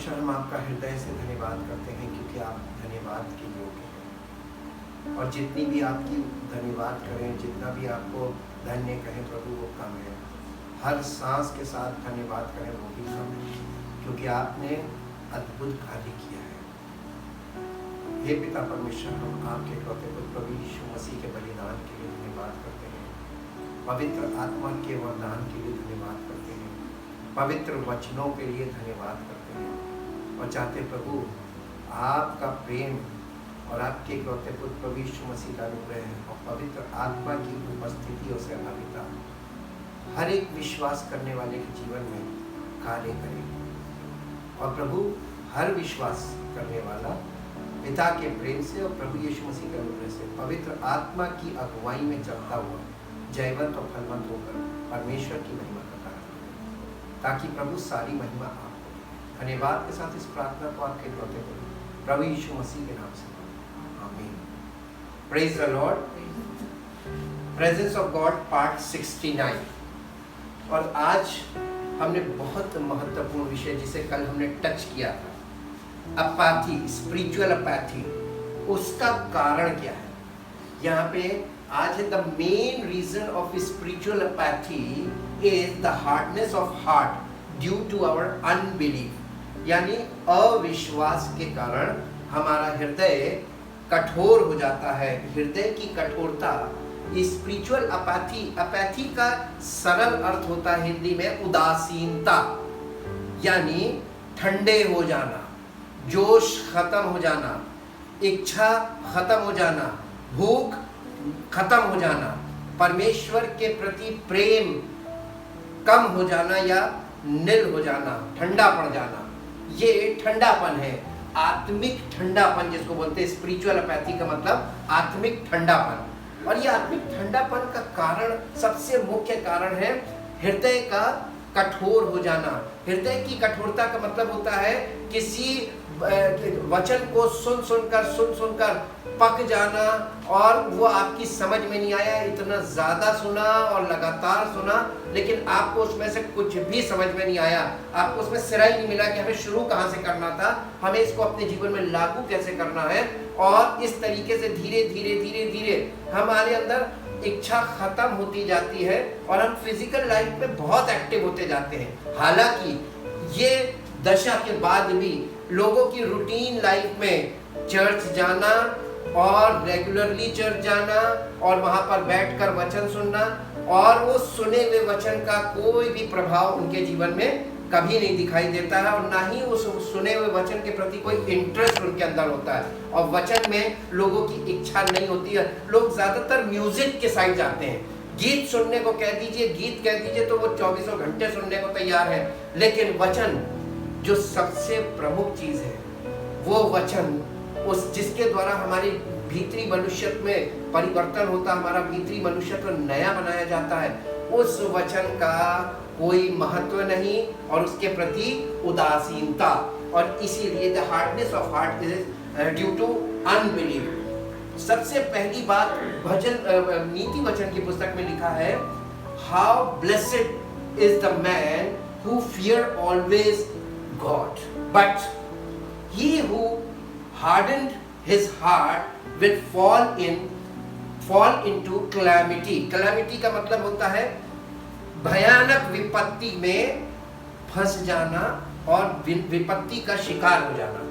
परमेश्वर, हम आपका हृदय से धन्यवाद करते हैं क्योंकि आप धन्यवाद के योग्य हैं। और जितनी भी आपकी धन्यवाद करें, जितना भी आपको धन्य कहें प्रभु, वो कम है। हर सांस के साथ धन्यवाद करें, वो भी कम है, क्योंकि आपने अद्भुत कार्य किया है। हे पिता परमेश्वर, हम आपके इकलौते पुत्र प्रभु यीशु मसीह के बलिदान के लिए धन्यवाद करते हैं। पवित्र आत्मा के वरदान के लिए धन्यवाद करते हैं। पवित्र वचनों के लिए धन्यवाद करते हैं और चाहते प्रभु आपका प्रेम और आपके इकलौते पुत्र प्रभु यीशु मसीह का अनुग्रह और पवित्र आत्मा की उपस्थिति और सहभागिता हर एक विश्वास करने वाले के जीवन में कार्य करे। और प्रभु हर विश्वास करने वाला पिता के प्रेम से और प्रभु यीशु मसीह के अनुग्रह से पवित्र आत्मा की अगुवाई में चलता हुआ जयवंत और फलवंत होकर परमेश्वर की महिमा का कारण बने, ताकि प्रभु सारी महिमा आपको। धन्यवाद के साथ इस प्रार्थना को आपके इकलौते प्रभु यीशु मसीह के नाम से आमीन। Praise the Lord. Presence of God part 69। और आज हमने बहुत महत्वपूर्ण विषय जिसे कल हमने टच किया था, अपैथी, स्पिरिचुअल अपैथी, उसका कारण क्या है। यहाँ पे आज है the main reason of spiritual apathy is the hardness of heart due to our unbelief, यानी अविश्वास के कारण हमारा हृदय कठोर हो जाता है। हृदय की कठोरता, स्पिरिचुअल अपैथी, अपैथी का सरल अर्थ होता है हिंदी में उदासीनता, यानी ठंडे हो जाना, जोश खत्म हो जाना, इच्छा खत्म हो जाना, भूख खत्म हो जाना, परमेश्वर के प्रति प्रेम कम हो जाना या निल हो जाना, ठंडा पड़ जाना, ये ठंडापन है। आत्मिक ठंडापन जिसको बोलते हैं, स्पिरिचुअल अपैथी का मतलब आत्मिक ठंडापन। और ये आत्मिक ठंडापन का कारण, सबसे मुख्य कारण है हृदय का कठोर हो जाना। हृदय की कठोरता का मतलब होता है किसी वचन को सुन सुनकर पक जाना, और वो आपकी समझ में नहीं आया, इतना ज्यादा सुना और लगातार सुना, लेकिन आपको उसमें से कुछ भी समझ में नहीं आया, आपको उसमें सिरा ही नहीं मिला कि हमें शुरू कहाँ से करना था, हमें इसको अपने जीवन में लागू कैसे करना है। और इस तरीके से धीरे धीरे हमारे अंदर इच्छा खत्म होती जाती है और हम फिजिकल लाइफ में बहुत एक्टिव होते जाते हैं। हालांकि ये दशा के बाद भी लोगों की रूटीन लाइफ में चर्च जाना और रेगुलरली चर्च जाना और वहां पर बैठकर वचन सुनना, और वो सुने हुए वचन का कोई भी प्रभाव उनके जीवन में कभी नहीं दिखाई देता है, और ना ही उस सुने हुए वचन के प्रति कोई इंटरेस्ट उनके अंदर होता है, और वचन में लोगों की इच्छा नहीं होती है। लोग ज्यादातर म्यूजिक के साइड जाते हैं, गीत सुनने को कह दीजिए, गीत कह दीजिए तो वो 24 घंटे सुनने को तैयार है। लेकिन वचन जो सबसे प्रमुख चीज है, वो वचन उस जिसके द्वारा हमारी भीतरी मनुष्य में परिवर्तन होता, हमारा भीतरी मनुष्यत्व नया बनाया जाता है, उस वचन का कोई महत्व नहीं और उसके प्रति उदासीनता। और इसीलिए the hardness of heart is due to unbelief. सबसे पहली बात नीति वचन की पुस्तक में लिखा है, how blessed is the man who fear always God, but he who hardened his heart will fall into calamity. Calamity का मतलब होता है भयानक विपत्ति में फंस जाना और विपत्ति का शिकार हो जाना।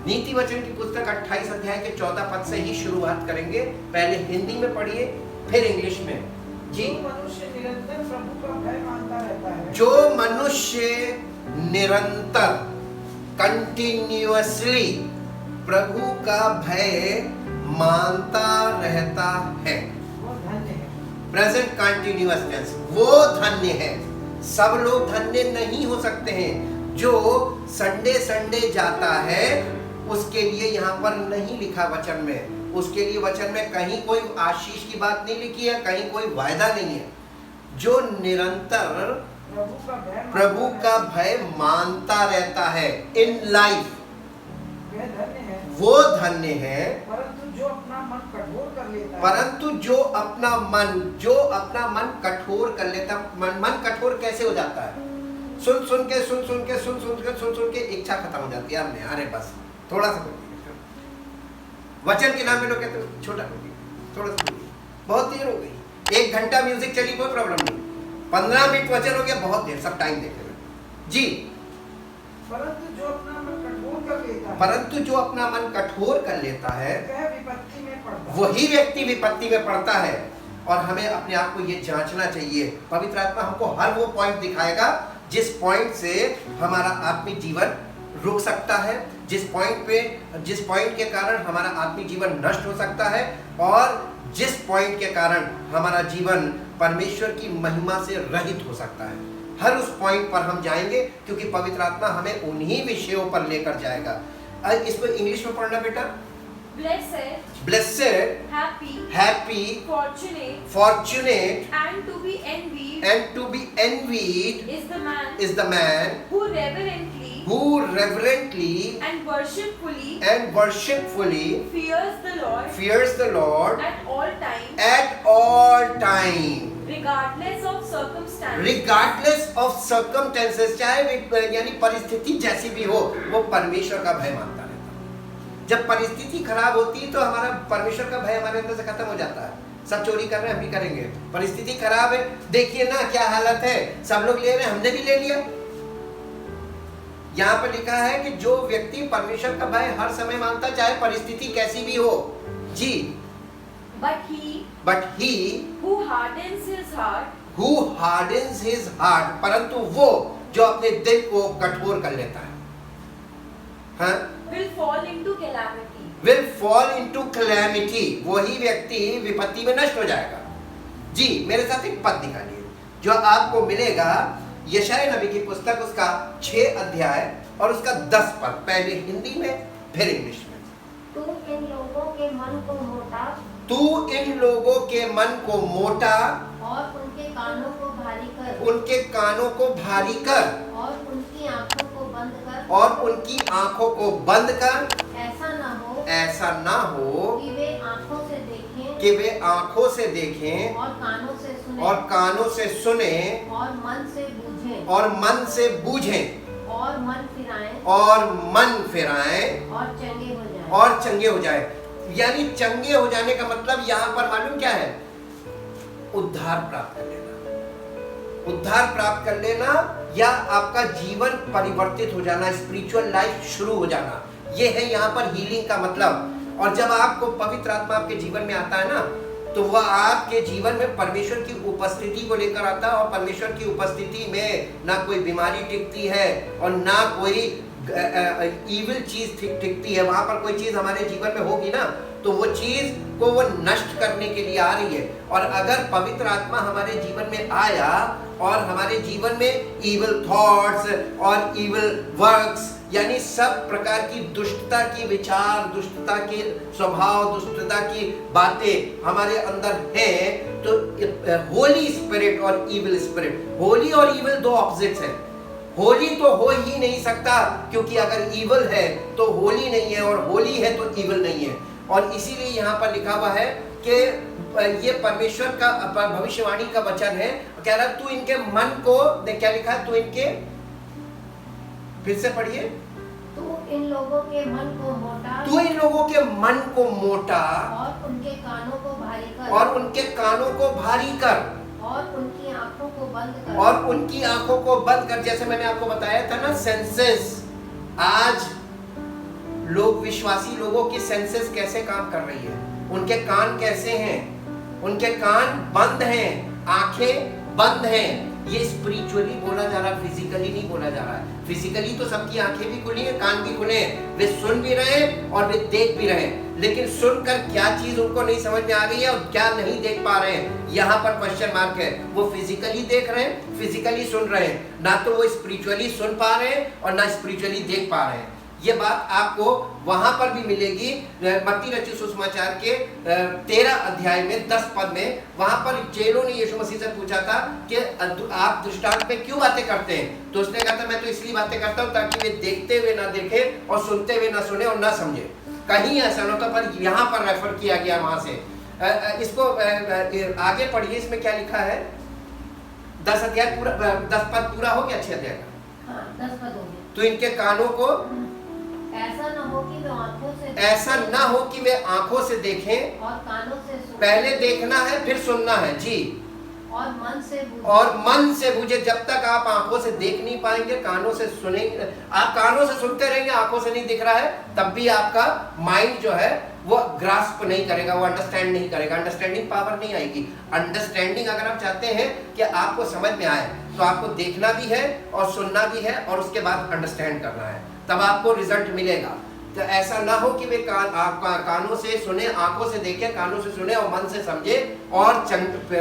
नीति वचन की पुस्तक 28 अध्याय के 14 पद से ही शुरुआत करेंगे। पहले हिंदी में पढ़िए, फिर इंग्लिश में। जी। मनुष्य निरंतर प्रभु का भय मानता रहता है, जो मनुष्य निरंतर कंटिन्यूअसली प्रभु का भय मानता रहता है, वो धन्य है। प्रेजेंट कंटिन्यूअस टेंस, वो धन्य है। सब लोग धन्य नहीं हो सकते हैं। जो संडे जाता है उसके लिए यहाँ पर नहीं लिखा वचन में, उसके लिए वचन में कहीं कोई आशीष की बात नहीं लिखी है, कहीं कोई वायदा नहीं है। जो निरंतर प्रभु का भय मानता रहता है इन लाइफ, वो धन्य है। परंतु जो अपना मन कठोर कर लेता है, परंतु जो अपना मन कठोर कर लेता, मन कठोर कैसे हो जाता है? सुन के इच्छा खत्म हो जाती है। हमने अरे बस थोड़ा सा वचन के नाम में लोग कहते हैं छोटा कर दिया, थोड़ा सा बहुत देर हो गई। 1 घंटा म्यूजिक चली कोई प्रॉब्लम नहीं, 15 मिनट वचन हो गया बहुत देर, सब टाइम देख लेना जी। परंतु जो अपना मन कठोर कर लेता है, परंतु जो अपना मन कठोर कर लेता है वह विपत्ति में पड़ता है। वही व्यक्ति विपत्ति में पड़ता है। और हमें अपने आप को ये जांचना चाहिए। पवित्र आत्मा हमको हर वो पॉइंट दिखाएगा जिस पॉइंट से हमारा आत्मिक जीवन रुक सकता है, जिस पॉइंट के कारण हमारा आत्मिक जीवन नष्ट हो सकता है, और जिस पॉइंट के कारण हमारा जीवन परमेश्वर की महिमा से रहित हो सकता है। हर उस पॉइंट पर हम जाएंगे क्योंकि पवित्र आत्मा हमें उन्हीं विषयों पर लेकर जाएगा। इसको इंग्लिश में पढ़ना बेटा। Blessed, happy, fortunate, and to be envied is the man who reverently and worshipfully fears the Lord at at all time, regardless of circumstances, चाहे यानी परिस्थिति जैसी भी हो, वो परमेश्वर का भय मानता रहता है। जब परिस्थिति खराब होती है तो हमारा परमेश्वर का भय हमारे अंदर से खत्म हो जाता है। सब चोरी कर रहे हैं, हम भी करेंगे। परिस्थिति खराब है, देखिए ना क्या हालत है, सब लोग ले रहे हैं, हमने भी ले लिया। यहाँ पर लिखा है कि जो व्यक्ति परमेश्वर का भय हर समय मानता, चाहे परिस्थिति कैसी भी हो जी। But he who hardens his heart, परंतु वो जो अपने दिल को कठोर कर लेता है, हाँ, will fall into calamity, वही व्यक्ति विपत्ति में नष्ट हो जाएगा जी। मेरे साथ एक पद निकालिए जो आपको मिलेगा यशायाह नबी की पुस्तक, उसका 6 अध्याय और उसका 10 पद, पहले हिंदी में फिर इंग्लिश में। तू इन लोगों के मन को मोटा और उनके कानों को भारी कर, और उनकी आंखों को बंद कर, ऐसा ना हो कि वे आंखों से देखें और कानों से सुने और मन से बूझें और मन फिराएं और चंगे हो जाए। यानी चंगे हो जाने का मतलब यहाँ पर मालूम क्या है? उद्धार प्राप्त कर लेना या आपका जीवन परिवर्तित हो जाना, स्पिरिचुअल लाइफ शुरू हो जाना, ये है यहाँ पर हीलिंग का मतलब। और जब आपको पवित्र आत्मा आपके जीवन में आता है ना, तो वह आपके जीवन में परमेश्वर की उपस्थिति को लेकर आता है। और परमेश्वर की उपस्थिति में ना कोई बीमारी टिकती है और ना कोई इविल चीज टिकती है। वहां पर कोई चीज हमारे जीवन में होगी ना, तो वो चीज को वो नष्ट करने के लिए आ रही है। और अगर पवित्र आत्मा हमारे जीवन में आया और हमारे जीवन में इविल थॉट्स और इविल वर्क्स, यानी सब प्रकार की दुष्टता की विचार, दुष्टता के स्वभाव, दुष्टता की बातें हमारे अंदर हैं, तो होली स्पिरिट और इविल स्पिरिट, होली और इविल दो ऑपोजिट्स हैं। होली तो हो ही नहीं सकता, क्योंकि अगर इविल है तो होली नहीं है, और होली है तो इविल नहीं है। और इसीलिए यहाँ पर लिखा हुआ है कि ये परमेश्वर का भविष्यवाणी का वचन है। कह रहा तू इनके मन को, क्या लिखा है, तू इनके, फिर से पढ़िए, तू इन लोगों के मन को मोटा और उनके कानों को भारी कर, और उनकी आंखों को बंद कर। जैसे मैंने आपको बताया था ना, सेंसेस, आज लोग, विश्वासी लोगों की सेंसेस कैसे काम कर रही है, उनके कान कैसे हैं, उनके कान बंद हैं, आंखें बंद हैं। ये स्पिरिचुअली बोला जा रहा है, फिजिकली नहीं बोला जा रहा है। फिजिकली तो सबकी आंखें भी खुली हैं, कान भी खुले हैं, वे सुन भी रहे हैं और वे देख भी रहे हैं, लेकिन सुनकर क्या चीज उनको नहीं समझ में आ रही है और क्या नहीं देख पा रहे हैं, यहाँ पर क्वेश्चन मार्क है। वो फिजिकली देख रहे हैं, फिजिकली सुन रहे हैं, ना तो वो स्पिरिचुअली सुन पा रहे हैं और ना स्पिरिचुअली देख पा रहे हैं। ये बात आपको वहां पर भी मिलेगी मत्ती रचित सुसमाचार के 13 अध्याय में 10 पद में। वहां पर चेलों ने यीशु मसीह से पूछा था कि आप दृष्टांत में क्यों बातें करते हैं? तो उसने कहा था, मैं तो इसलिए बातें करता हूं ताकि वे देखते हुए ना देखें और सुनते हुए ना सुने और ना समझे। कहीं ऐसा न होता, पर यहाँ पर रेफर किया गया वहां से। इसको आगे पढ़िए, इसमें क्या लिखा है। 10 अध्याय पूरा, 10 पद पूरा हो गया 6 अध्याय का। हाँ 10 पद हो गए। तो इनके कानों को ऐसा न हो कि वे आंखों से ऐसा ना हो कि वे आंखों से देखें, और कानों से सुने, पहले देखना है फिर सुनना है जी, और मन से बूझे, और मन से बूझे। जब तक आप आंखों से देख नहीं पाएंगे, कानों से सुनेंगे, आप कानों से सुनते रहेंगे, आंखों से नहीं दिख रहा है, तब भी आपका माइंड जो है वो ग्रास्प नहीं करेगा, वो अंडरस्टैंड नहीं करेगा, अंडरस्टैंडिंग पावर नहीं आएगी। अंडरस्टैंडिंग अगर आप चाहते हैं कि आपको समझ में आए, तो आपको देखना भी है और सुनना भी है और उसके बाद अंडरस्टैंड करना है, तब आपको रिजल्ट मिलेगा। तो ऐसा ना हो कि वे कानों से सुने, आंखों से देखें, कानों से सुने और मन से समझे और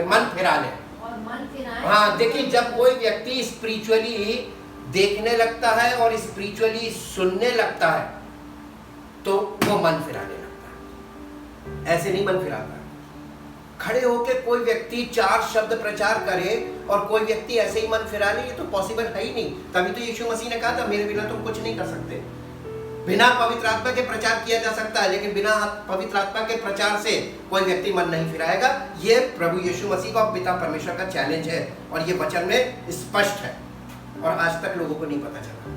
मन फिरा ले। और मन फिराए। हाँ देखिए, जब कोई व्यक्ति स्पिरिचुअली देखने लगता है और स्पिरिचुअली सुनने लगता है तो वो मन फिराने लगता है, ऐसे नहीं मन फिराता। खड़े होकर कोई व्यक्ति 4 शब्द प्रचार करे और कोई व्यक्ति ऐसे ही मन फिरा ले, ये तो पॉसिबल है ही नहीं। तभी तो यीशु मसीह ने कहा था, मेरे बिना तुम कुछ नहीं कर सकते। बिना पवित्र आत्मा के प्रचार किया जा सकता है, लेकिन बिना पवित्र आत्मा के प्रचार से कोई व्यक्ति मन नहीं फिराएगा। ये प्रभु यीशु मसीह का पिता परमेश्वर का चैलेंज है और ये वचन में स्पष्ट है, और आज तक लोगों को नहीं पता चला।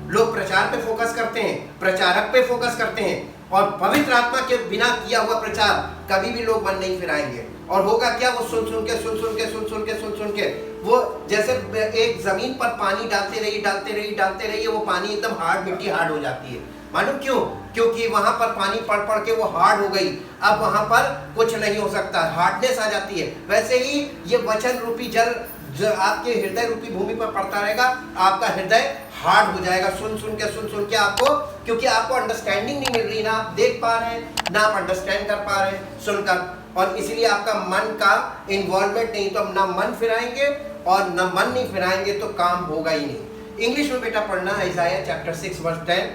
लोग प्रचार पे फोकस करते हैं, प्रचारक पे फोकस करते हैं, और पवित्र आत्मा के बिना किया हुआ प्रचार कभी भी लोग मन नहीं फिराएंगे। और होगा क्या, वो सुन सुन के वो जैसे एक जमीन पर पानी डालते रहिए, वो पानी एकदम हार्ड, मिट्टी हार्ड हो जाती है। मालूम क्यों? क्योंकि वहां पर पानी पड़ के वो हार्ड हो गई, अब वहां पर कुछ नहीं हो सकता, हार्डनेस आ जाती है। वैसे ही ये वचन रूपी जल जो आपके हृदय रूपी भूमि पर पड़ता रहेगा, आपका हृदय हार्ड हो जाएगा सुन सुन के आपको, क्योंकि आपको अंडरस्टैंडिंग नहीं मिल रही, ना आप देख पा रहे हैं, ना आप अंडरस्टैंड कर पा रहे हैं सुनकर, और इसीलिए आपका मन का इन्वॉल्वमेंट नहीं। तो हम ना मन फिराएंगे और ना मन नहीं फिराएंगे तो काम होगा ही नहीं। इंग्लिश में बेटा पढ़ना, Isaiah chapter 6 verse 10।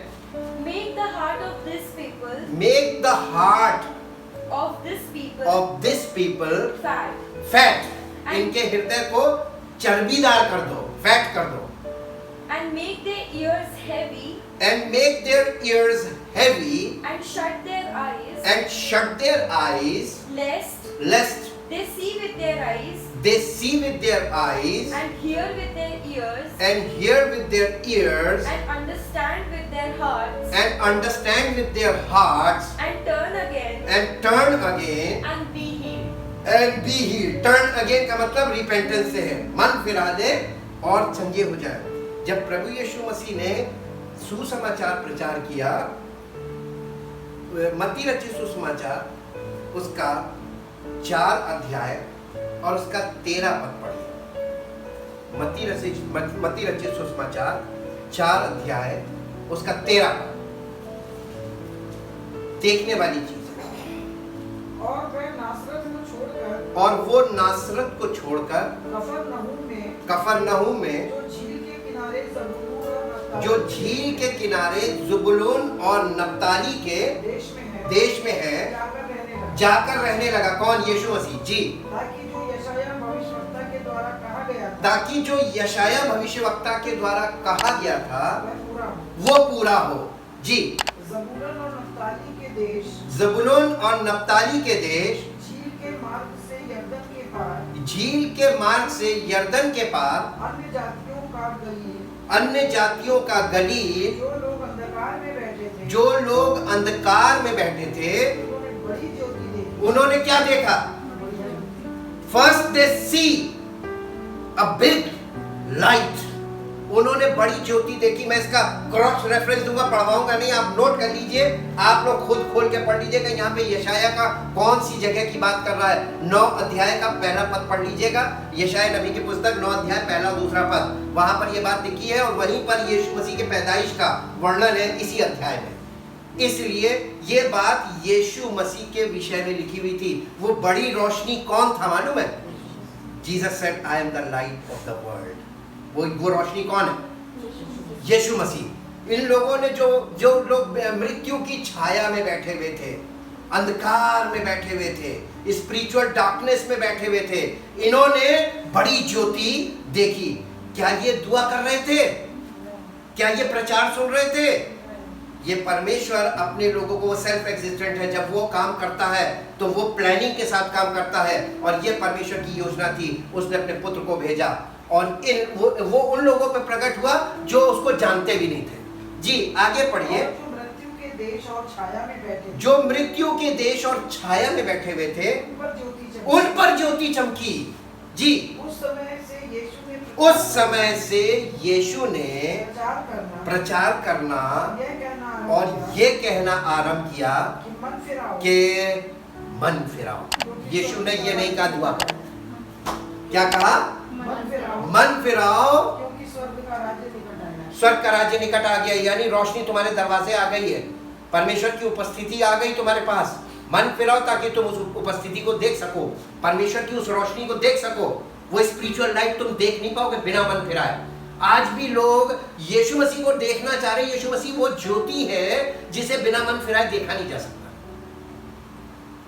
Make the heart of this people Make the heart of this people fat। इनके हृदय को चर्बीदार कर दो, फैट कर दो। and make their ears heavy And make their ears heavy and shut their eyes lest they see with their eyes they see with their eyes and hear with their ears and hear with their ears and understand with their hearts and understand with their hearts and turn again and be healed. Turn again का मतलब repentance से है, मन फिरा दे और चंगे हो जाए। जब प्रभु यीशु मसीह ने सुसमाचार प्रचार किया, मत्ती रचित सुसमाचार उसका 4 अध्याय और उसका 13 पद पढ़िए। मत्ती रचित सुसमाचार 4 अध्याय उसका 13 पद, देखने वाली चीज। और वह नासरत को छोड़कर, और वो नासरत को छोड़कर कफरनहूम में जो झील के किनारे ज़ुबूलून और नप्ताली के देश में है जाकर रहने लगा। कौन? यीशु मसीह जी। ताकि जो यशायाह भविष्यवक्ता के द्वारा कहा गया था, ताकि जो यशायाह भविष्यवक्ता के द्वारा कहा गया था वो पूरा हो जी। ज़बूलून और नप्ताली के देश, ज़बूलून और नप्ताली के देश, झील के मार्ग से यरदन के पार, झील के मार्ग से यरदन के पार, अन्य जातियों का गलील, अन्य जातियों का गलील, जो लोग अंधकार में बैठे थे, जो लोग अंधकार में बैठे थे, उन्होंने बड़ी ज्योति देखी। उन्होंने क्या देखा? First they see a big light, उन्होंने बड़ी ज्योति देखी। मैं इसका क्रॉस रेफरेंस दूंगा, पढ़वाऊंगा नहीं, आप नोट कर लीजिए, आप लोग खुद खोल के पढ़ लीजिएगा। यहाँ पे यशाया का कौन सी जगह की बात कर रहा है। 9 अध्याय का पहला पद पढ़ लीजिएगा, यशाया नबी की पुस्तक 9 अध्याय पहला और दूसरा पद, वहां पर ये बात लिखी है, और वहीं पर यीशु मसीह के पैदाइश का वर्णन है इसी अध्याय में। इसलिए ये बात यीशु मसीह के विषय में लिखी हुई थी। वो बड़ी रोशनी कौन था मालूम है? Jesus said I am the light of the world. वो रोशनी कौन है? यीशु मसीह। इन लोगों ने जो लोग मृत्यु की छाया में बैठे हुए थे, अंधकार में बैठे हुए थे, स्पिरिचुअल डार्कनेस में बैठे हुए थे, इन्होंने बड़ी ज्योति देखी। क्या ये दुआ कर रहे थे? क्या ये प्रचार सुन रहे थे? ये परमेश्वर अपने लोगों को, वो सेल्फ एग्जिस्टेंट है, जब वो काम करता है तो वो प्लानिंग के साथ काम करता है, और ये परमेश्वर की योजना थी। उसने अपने पुत्र को भेजा और वो उन लोगों पर प्रकट हुआ जो उसको जानते भी नहीं थे। जी आगे पढ़िए। और जो मृत्यु के देश और छाया में बैठे, जो मृत्यु के देश और छाया में बैठे हुए थे उन पर ज्योति चमकी। जी उस समय से यीशु ने प्रचार करना और ये कहना आरंभ किया कि मन फिराओ। यीशु ने ये नहीं कहा दुआ करो, क्या कहा? मन फिराओ क्योंकि स्वर्ग का राज्य निकट आया। स्वर्ग का राज्य निकट आ गया, यानी रोशनी तुम्हारे दरवाजे आ गई है, परमेश्वर की उपस्थिति आ गई तुम्हारे पास। मन फिराओ ताकि तुम उस उपस्थिति को देख सको, परमेश्वर की उस रोशनी को देख सको। वो स्पिरिचुअल लाइट तुम देख नहीं पाओगे बिना मन फिराए। आज भी लोग यीशु मसीह को देखना चाह रहे हैं। यीशु मसीह वो ज्योति है जिसे बिना मन फिराए देखा नहीं जा सकता,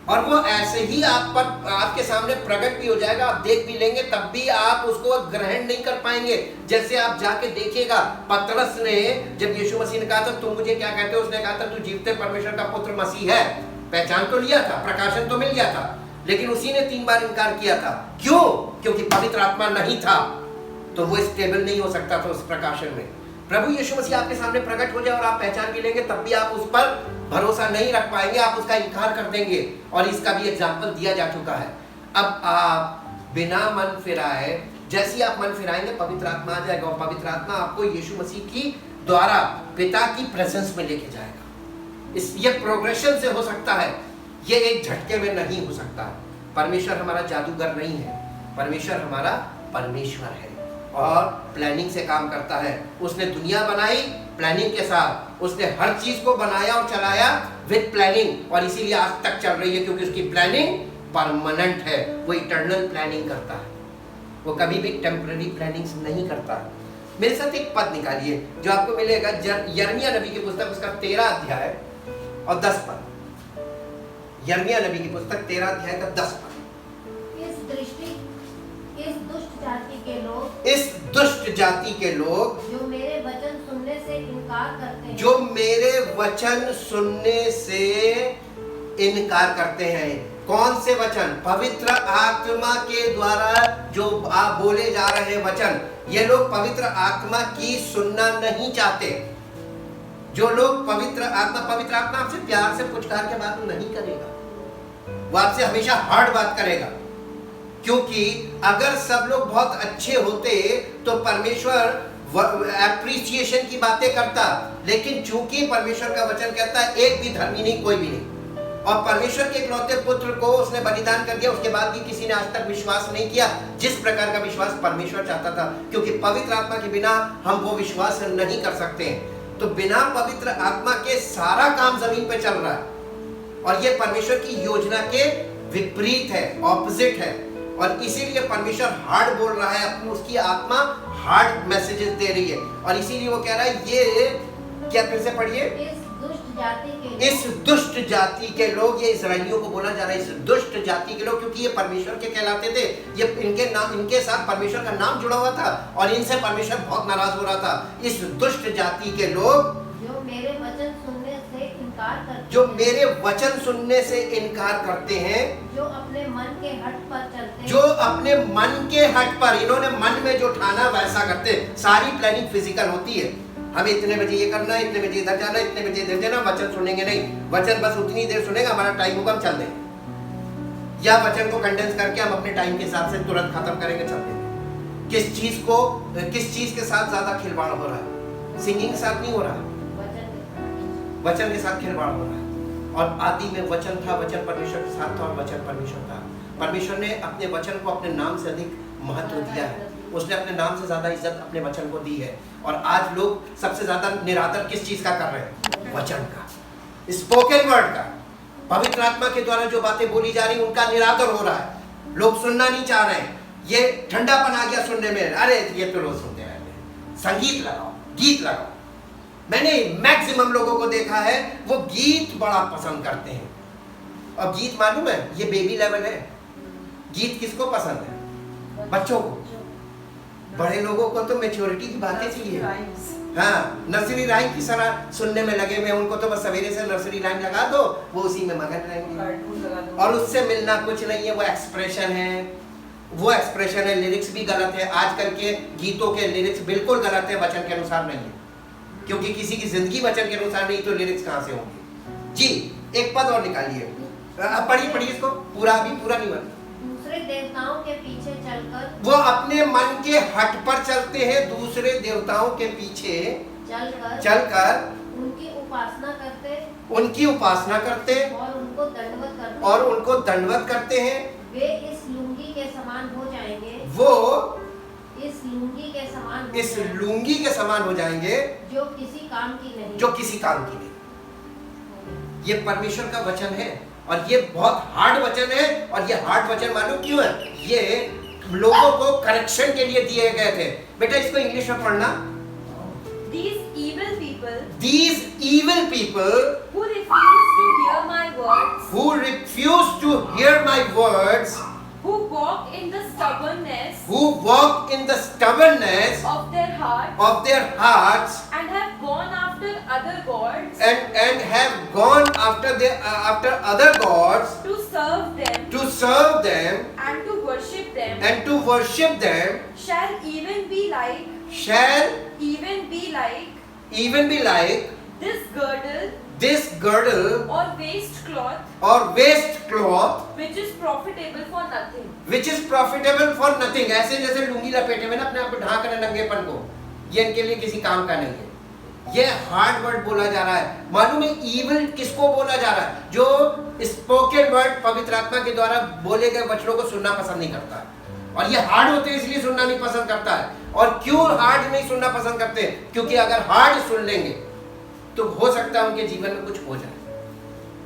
और वो ऐसे ही आप पर आपके सामने प्रकट भी हो जाएगा, आप देख भी लेंगे, तब भी आप उसको ग्रहण नहीं कर पाएंगे। जैसे आप जाके देखिएगा, पतरस ने जब यीशु मसीह ने कहा था तुम मुझे क्या कहते हो, उसने कहा था तू जीवते परमेश्वर का पुत्र मसीह है। पहचान तो लिया था, प्रकाशन तो मिल गया था, लेकिन उसी ने 3 बार इनकार किया था। क्यों? क्योंकि पवित्र आत्मा नहीं था, तो वो स्टेबल नहीं हो सकता था उस प्रकाशन में। प्रभु यीशु मसीह आपके सामने प्रकट हो जाए और आप पहचान भी लेंगे, तब भी आप उस पर भरोसा नहीं रख पाएंगे, आप उसका इनकार कर देंगे। और इसका भी एग्जाम्पल दिया जा चुका है। अब आप बिना मन फिराए, जैसे ही आप मन फिराएंगे पवित्र आत्मा आ जाएगा, और पवित्र आत्मा आपको यीशु मसीह की द्वारा पिता की प्रेजेंस में लेके जाएगा। ये प्रोग्रेशन से हो सकता है, ये एक झटके में नहीं हो सकता। परमेश्वर हमारा जादूगर नहीं है, परमेश्वर हमारा परमेश्वर है और प्लानिंग से काम करता है। उसने दुनिया बनाई प्लानिंग के साथ, उसने हर चीज को बनाया और चलाया विद प्लानिंग, और इसीलिए आज तक चल रही है, क्योंकि उसकी प्लानिंग परमानेंट है। वो इटर्नल प्लानिंग करता है, वो कभी भी टेम्पररी प्लानिंग नहीं करता। मेरे साथ एक पद निकालिए जो आपको मिलेगा यिर्मयाह नबी की पुस्तक, उसका 13 अध्याय और 10 पद। यिर्मयाह नबी की पुस्तक 13 अध्याय का 10 पद। इस दुष्ट जाति के लोग जो मेरे वचन सुनने से इनकार करते हैं, जो मेरे वचन सुनने से इनकार करते हैं। कौन से वचन? पवित्र आत्मा के द्वारा जो आप बोले जा रहे हैं वचन, ये लोग पवित्र आत्मा की सुनना नहीं चाहते। जो लोग पवित्र आत्मा आपसे प्यार से पुचकार के बात नहीं करेगा, वो आपसे हमेशा हार्ड बात करेगा। क्योंकि अगर सब लोग बहुत अच्छे होते तो परमेश्वर एप्रिसिएशन की बातें करता, लेकिन चूंकि परमेश्वर का वचन कहता है एक भी धर्मी नहीं, कोई भी नहीं, और परमेश्वर के इकलौते पुत्र को उसने बलिदान कर दिया, उसके बाद भी किसी ने आज तक विश्वास नहीं किया जिस प्रकार का विश्वास परमेश्वर चाहता था। क्योंकि पवित्र आत्मा के बिना हम वो विश्वास नहीं कर सकते हैं। तो बिना पवित्र आत्मा के सारा काम जमीन पे चल रहा है, और ये परमेश्वर की योजना के विपरीत है, ऑपोजिट है। और इसीलिए परमेश्वर हार्ड बोल रहा है, अपनी उसकी आत्मा हार्ड मैसेजेस दे रही है, और इसीलिए वो कह रहा है ये क्या, फिर से पढ़िए। इस दुष्ट जाति के लोग, ये इस्राएलियों को बोला जा रहा है, इस दुष्ट जाति के लोग, क्योंकि ये परमेश्वर के कहलाते थे, ये इनके साथ परमेश्वर का नाम जुड़ा हुआ था, और इनसे परमेश्वर बहुत नाराज हो रहा था। इस दुष्ट जाति के लोग जो मेरे वचन सुनने से इनकार करते हैं, जो अपने मन के हट पर इन्होंने मन में जो ठाना वैसा करते। सारी प्लानिंग फिजिकल होती है, हमें इतने बजे ये करना है, इतने बजे इधर जाना, इतने बजे इधर जाना। वचन सुनेंगे नहीं, वचन बस उतनी देर सुनेगा, हमारा टाइम होगा हम चल देंगे, या वचन को कंडेंस करके हम अपने टाइम के हिसाब से तुरंत खत्म करेंगे, चल देंगे। किस चीज के साथ ज्यादा खिलवाड़ हो रहा है? सिंगिंग के साथ नहीं हो रहा, वचन के साथ खिलवाड़ हो रहा है। और आदि में वचन था, वचन परमेश्वर के साथ था, और वचन परमेश्वर था। परमेश्वर ने अपने वचन को अपने नाम से अधिक महत्व दिया है, उसने अपने नाम से ज्यादा इज्जत अपने वचन को दी है। और आज लोग सबसे ज्यादा निरादर किस चीज का कर रहे हैं? वचन का, स्पोकन वर्ड का। पवित्र आत्मा के द्वारा जो बातें बोली जा रही उनका निरादर हो रहा है, लोग सुनना नहीं चाह रहे हैं। ये ठंडापन आ गया सुनने में, अरे ये तो रोज सुनते रहते हैं, संगीत लगाओ, गीत लगाओ। मैंने मैक्सिमम लोगों को देखा है वो गीत बड़ा पसंद करते हैं। अब गीत मालूम है ये बेबी लेवल है, गीत किसको पसंद है? बच्चों को। बड़े लोगों को तो मैच्योरिटी की बातें चाहिए। हाँ, नर्सरी राइम की तरह सुनने में लगे हुए, उनको तो बस सवेरे से नर्सरी राइम लगा दो, वो उसी में मगन रहेंगे, और उससे मिलना कुछ नहीं है। वो एक्सप्रेशन है, वो एक्सप्रेशन है, लिरिक्स भी गलत है। आजकल के गीतों के लिरिक्स बिल्कुल गलत है, वचन के अनुसार नहीं है, क्योंकि किसी की जिंदगी वचन के अनुसार नहीं तो लिरिक्स कहां से होंगे। जी एक पद और निकालिए, पढ़िए इसको पूरा, अभी पूरा नहीं बना। दूसरे देवताओं के पीछे चलकर, वो अपने मन के हट पर चलते हैं, दूसरे देवताओं के पीछे चलकर उनकी उपासना करते और उनको दंडवत करते हैं। वे इस लुंगी के समान हो जाएंगे, इस लुंगी के समान हो जाएंगे जो किसी काम की नहीं। ये परमेश्वर का वचन है और ये बहुत हार्ड वचन है, और ये हार्ड वचन मालूम क्यों है? ये लोगों को करेक्शन के लिए दिए गए थे। बेटा इसको इंग्लिश में पढ़ना। These evil people who refuse to hear my words, who walk in the stubbornness of their hearts and have gone after other gods, and have gone after other gods to serve them and to worship them, shall even be like this girdle or waist cloth, which is profitable for nothing. ऐसे जैसे लुंगी लपेटे हुए ना अपने आप को ढांक रहे नंगेपन को, ये इनके लिए किसी काम का नहीं है। ये हार्ड वर्ड बोला जा रहा है। मालूम है ईविल किसको बोला जा रहा है? जो स्पोकन वर्ड पवित्र आत्मा के द्वारा बोले गए वचनों को सुनना पसंद नहीं करता है, और ये हार्ड होते हैं इसलिए सुनना नहीं पसंद करता है। और क्यों हार्ड नहीं सुनना पसंद करते? क्योंकि अगर हार्ड सुन लेंगे तो हो सकता है उनके जीवन में कुछ हो जाए।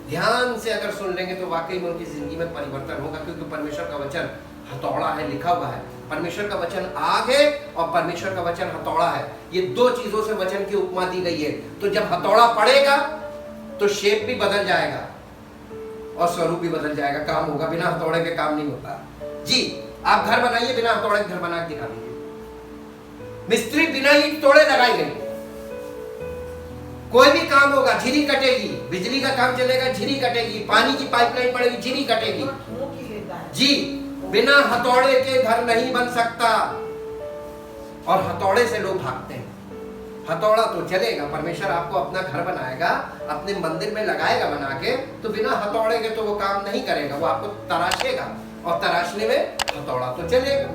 ध्यान से अगर सुन लेंगे तो वाकई में उनकी जिंदगी में परिवर्तन होगा, क्योंकि परमेश्वर का वचन हथौड़ा है, लिखा हुआ है। परमेश्वर का वचन आग है और परमेश्वर का वचन हथौड़ा है। ये दो चीजों से वचन की उपमा दी गई है। तो जब हथौड़ा पड़ेगा तो शेप भी बदल जाएगा और स्वरूप भी बदल जाएगा, काम होगा। बिना हथौड़े के काम नहीं होता। जी आप घर बनाइए, बिना हथौड़े के घर बना के दिखा दीजिए। मिस्त्री बिना ईंट तोड़े लगाई गई, कोई भी काम होगा झिरी कटेगी, बिजली का काम चलेगा झिरी कटेगी, पानी की पाइपलाइन पड़ेगी झिरी कटेगी। जी बिना हथौड़े के घर नहीं बन सकता, और हथौड़े से लोग भागते हैं। हथौड़ा तो चलेगा, परमेश्वर आपको अपना घर बनाएगा, अपने मंदिर में लगाएगा बना के, तो बिना हथौड़े के तो वो काम नहीं करेगा, वो आपको तराशेगा, और तराशने में हथौड़ा तो चलेगा।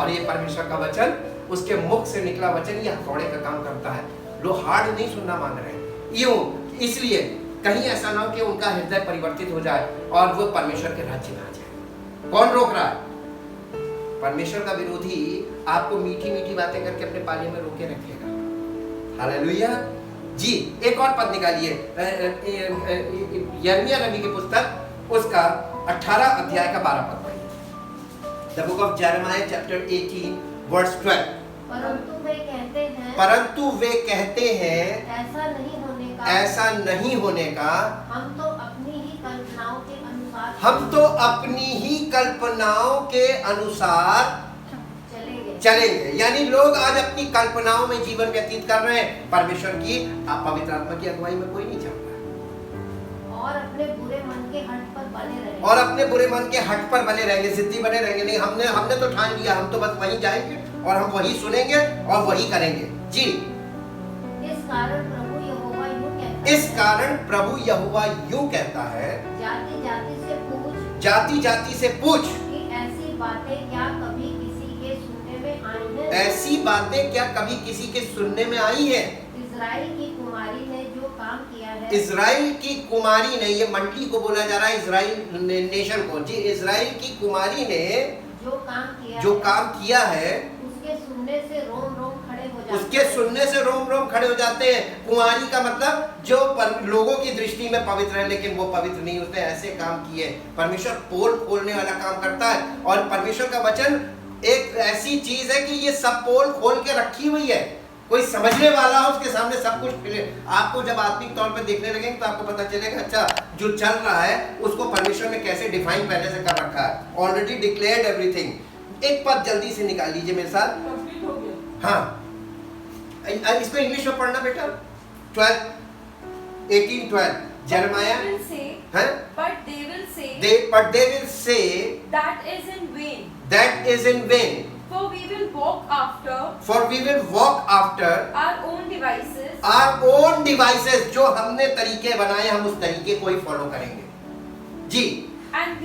और ये परमेश्वर का वचन, उसके मुख से निकला वचन ये हथौड़े का काम करता है। लोग हार्ड नहीं सुनना मांग रहे हैं, यूं इसलिए कहीं ऐसा ना हो कि उनका हृदय परिवर्तित हो जाए और वो परमेश्वर के राज्य में आ जाए। कौन रोक रहा है? परमेश्वर का विरोधी आपको मीठी मीठी बातें करके अपने पाले में रोके रखेगा। हालेलुया। जी एक और पद निकालिए, यिर्मयाह नबी की पुस्तक उसका 18 अध्याय का 12 पद पढ़िए। The book of Jeremiah chapter 18 verse 12। परंतु वे कहते हैं ऐसा नहीं होने का, हम तो अपनी ही कल्पनाओं के अनुसार चलेंगे। यानी लोग आज अपनी कल्पनाओं में जीवन व्यतीत कर रहे हैं, परमेश्वर की पवित्र आत्मा की अगुवाई में कोई नहीं चल रहा है, और अपने बुरे मन के हट पर बने रहेंगे, जिद्दी बने रहेंगे। नहीं, हमने तो ठान लिया, हम तो बस वहीं जाएंगे और हम वही सुनेंगे और वही करेंगे। जी इस कारण प्रभु यहोवा यूं कहता है, जाति जाति से पूछ कि ऐसी बातें क्या कभी किसी के सुनने में आई हैं? ऐसी बातें क्या कभी किसी के सुनने में आई है? इजराइल की कुमारी ने जो काम किया है, इजराइल की कुमारी ने, ये मंडली को बोला जा रहा है, इजराइल नेशन को। जी इजराइल की कुमारी ने जो काम किया है, उसके सुनने से रोम रोम खड़े हो जाते हैं। कुमारी का मतलब जो लोगों की दृष्टि में पवित्र है लेकिन वो पवित्र नहीं, उसने ऐसे काम किए। परमेश्वर पोल खोलने वाला काम करता है, और परमेश्वर का वचन एक ऐसी चीज है कि ये सब पोल खोल के रखी हुई है। कोई समझने वाला हो उसके सामने सब कुछ मिले। आपको जब आत्मिक तौर पे देखने लगेंगे तो आपको पता चलेगा अच्छा जो चल रहा है उसको परमेश्वर ने कैसे डिफाइन पहले से कर रखा है, ऑलरेडी डिक्लेयर्ड एवरीथिंग। एक पद जल्दी से निकाल लीजिए मेरे साथ। हाँ इसको इंग्लिश में पढ़ना बेटा। 18:12 Jeremiah. But they will say that is in vain that is in vain. For we will walk after our own devices. जो हमने तरीके बनाए हम उस तरीके को ही फॉलो करेंगे जी. And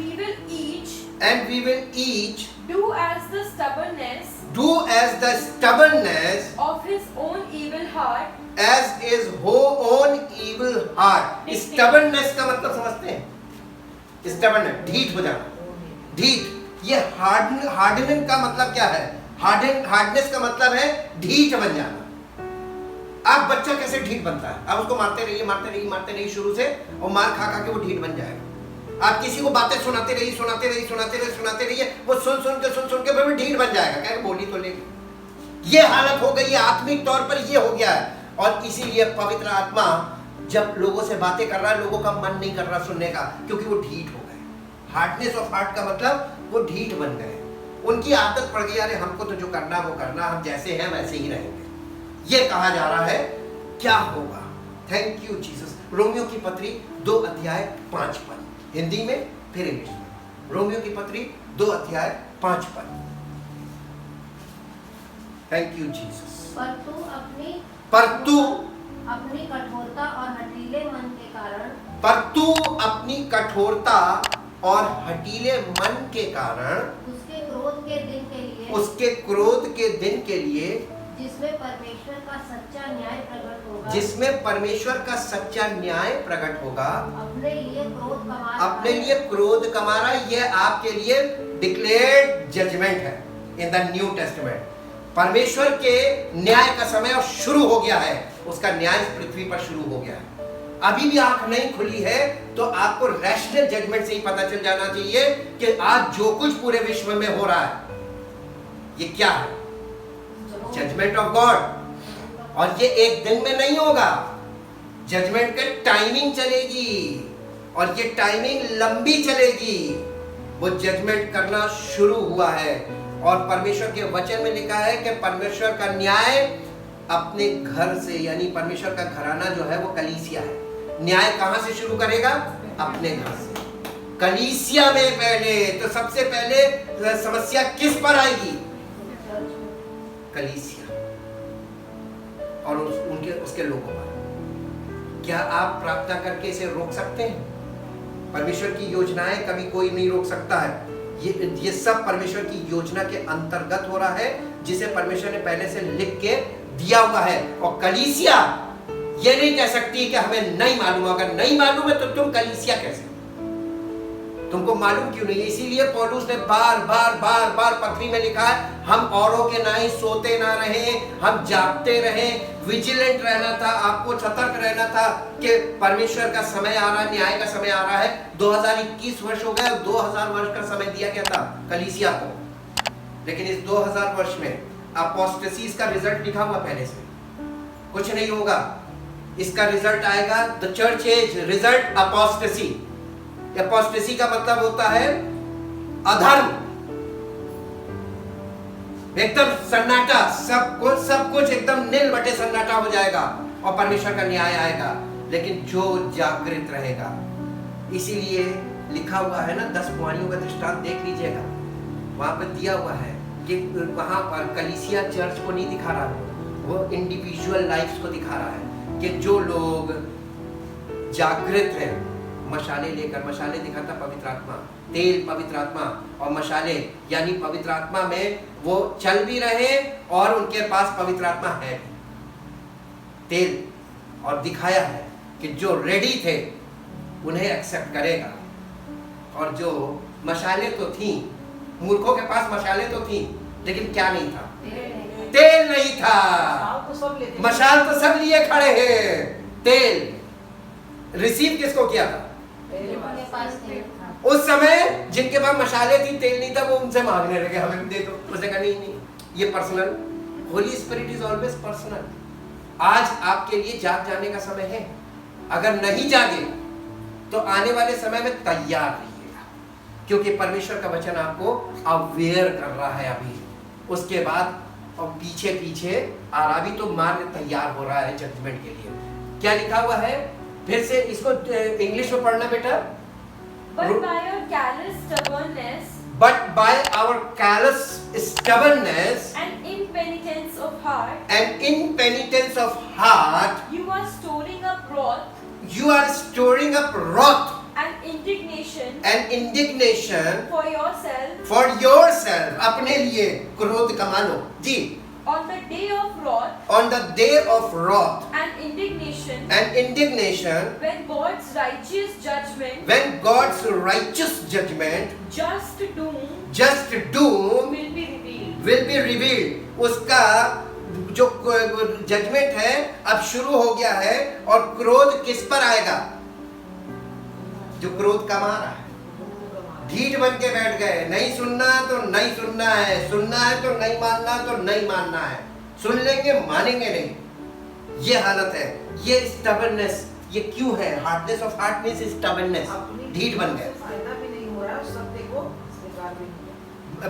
we will each do as the stubbornness of his own evil heart. as is own evil heart. Stubbornness का मतलब समझते हैं? Stubbornness ढीठ हो जाना. ढीठ. ये hardening का मतलब क्या है? हार्डनेस का मतलब है ढीठ बन जाना. आप बच्चा कैसे ढीठ बनता है? आप उसको मारते रहिए शुरू से, और मार खा के वो ढीठ बन जाएगा. आप किसी को बातें सुनाते रहिए, वो सुन के फिर भी ढीठ बन जाएगा. क्या बोली तो लेगी. ये हालत हो गई है, आत्मिक तौर पर ये हो गया है. और इसीलिए पवित्र आत्मा जब लोगों से बातें कर रहा है, लोगों का मन नहीं कर रहा सुनने का, क्योंकि वो ढीठ हो गए. हार्डनेस ऑफ हार्ट का मतलब वो ढीठ बन गए. उनकी आदत पड़ गई, अरे हमको तो जो करना वो करना, हम जैसे हैं वैसे ही रहेंगे. ये कहा जा रहा है. क्या होगा? Thank you Jesus. रोमियो की पत्री 2 अध्याय 5 पद, हिंदी में फिर इंग्लिश में. रोमियो की पत्री 2 अध्याय 5 पद. Thank you Jesus. पर तू अपनी कठोरता और हठीले मन के कारण उसके क्रोध के दिन के लिए जिसमें परमेश्वर का सच्चा न्याय प्रकट होगा अपने लिए क्रोध कमा रहा. ये आपके लिए डिक्लेयर्ड जजमेंट है इन द न्यू टेस्टामेंट. परमेश्वर के न्याय का समय अब शुरू हो गया है. उसका न्याय पृथ्वी पर शुरू हो गया है. अभी भी आंख नहीं खुली है तो आपको रैशनल जजमेंट से ही पता चल जाना चाहिए कि आज जो कुछ पूरे विश्व में हो रहा है ये क्या है? Judgment of God. और ये एक दिन में नहीं होगा. जजमेंट का टाइमिंग चलेगी, और ये टाइमिंग लंबी चलेगी. वो जजमेंट करना शुरू हुआ है. और परमेश्वर के वचन में लिखा है कि परमेश्वर का न्याय अपने घर से, यानी परमेश्वर का घराना जो है वो कलीसिया है. न्याय कहां से शुरू करेगा? अपने घर से, कलीसिया में. पहले तो सबसे पहले समस्या किस पर आएगी? कलीसिया और उसके लोगों पर. क्या आप प्रार्थना करके इसे रोक सकते हैं? परमेश्वर की योजनाएं कभी कोई नहीं रोक सकता है. ये सब परमेश्वर की योजना के अंतर्गत हो रहा है, जिसे परमेश्वर ने पहले से लिख के दिया हुआ है. और कलीसिया ये नहीं कह सकती कि हमें नहीं मालूम. अगर नहीं मालूम है तो तुम कलीसिया कैसे? तुमको मालूम क्यों नहीं? इसीलिए पौलुस ने बार पत्री में लिखा है, हम औरों के ना ही सोते ना रहे, हम जागते रहे. विजिलेंट रहना था, आपको सतर्क रहना था कि परमेश्वर का समय आ रहा है, न्याय का समय आ रहा है. 2021 वर्ष हो गए, 2000 वर्ष का समय दिया गया था कलीसिया को. लेकिन इस 2000 वर्ष में अपोस्टेसिस का रिजल्ट लिखा हुआ पहले से. कुछ नहीं होगा. इसका रिजल्ट आएगा the church age result apostasy. Apostasy का मतलब होता है अधर्म. एकदम सन्नाटा, सब कुछ एकदम नील बटे सन्नाटा हो जाएगा और परमेश्वर का न्याय आएगा. लेकिन जो जागृत रहेगा, इसीलिए लिखा हुआ है ना, 10 कुंवारियों का दृष्टांत देख लीजिएगा, वहां पर दिया हुआ है कि वहां पर कलीसिया चर्च को नहीं दिखा रहा, वो इंडिविजुअल लाइफ्स को दिखा रहा है कि जो लोग जागृत हैं, मशाले लेकर, मशाले दिखाता पवित्र आत्मा, तेल पवित्र आत्मा, और मशाले यानी पवित्र आत्मा में वो चल भी रहे और उनके पास पवित्र आत्मा है. तेल और दिखाया है कि जो रेडी थे उन्हें एक्सेप्ट करेगा. और जो मशाले तो थी, मूर्खों के पास मशाले तो थी, लेकिन क्या नहीं था? तेल नहीं था. मशाल तो सब लिए खड़े हैं. तेल रिसीव किसको किया था? उस समय जिनके पास मशाले थी, तेल नहीं था, वो उनसे मांगने लगे हमें भी दे दो. उसने कहा नहीं, ये personal. Holi spirit is always personal. आज आपके लिए जाग जाने का समय है. अगर नहीं जागे तो आने वाले समय में तैयार रहिएगा, क्योंकि परमेश्वर का वचन आपको अवेयर कर रहा है अभी. उसके बाद और पीछे आरावी तो मार्ग तैयार हो रहा है जजमेंट के लिए. क्या लिखा हुआ है? फिर से इसको इंग्लिश में पढ़ना बेटा. But by your callous stubbornness but by our callous stubbornness and impenitence of heart, you are storing up wrath and indignation for yourself, अपने लिए क्रोध कमा लो जी। on the day of wrath and indignation, when God's righteous judgment, just doom will be revealed। उसका जो judgement है अब शुरू हो गया है, और क्रोध किस पर आएगा? जो क्रोध कमा रहा है। ढीठ बन के बैठ गए, नहीं सुनना है तो नहीं सुनना है, सुनना है तो नहीं मानना तो नहीं मानना है, सुन लेंगे मानेंगे नहीं। ये हालत है, ये स्टबर्ननेस। ये क्यों है? Hardness of heart means stubbornness. ढीठ बन गए। फायदा भी नहीं हो रहा है, सत्य को स्वीकार भी नहीं हो रहा।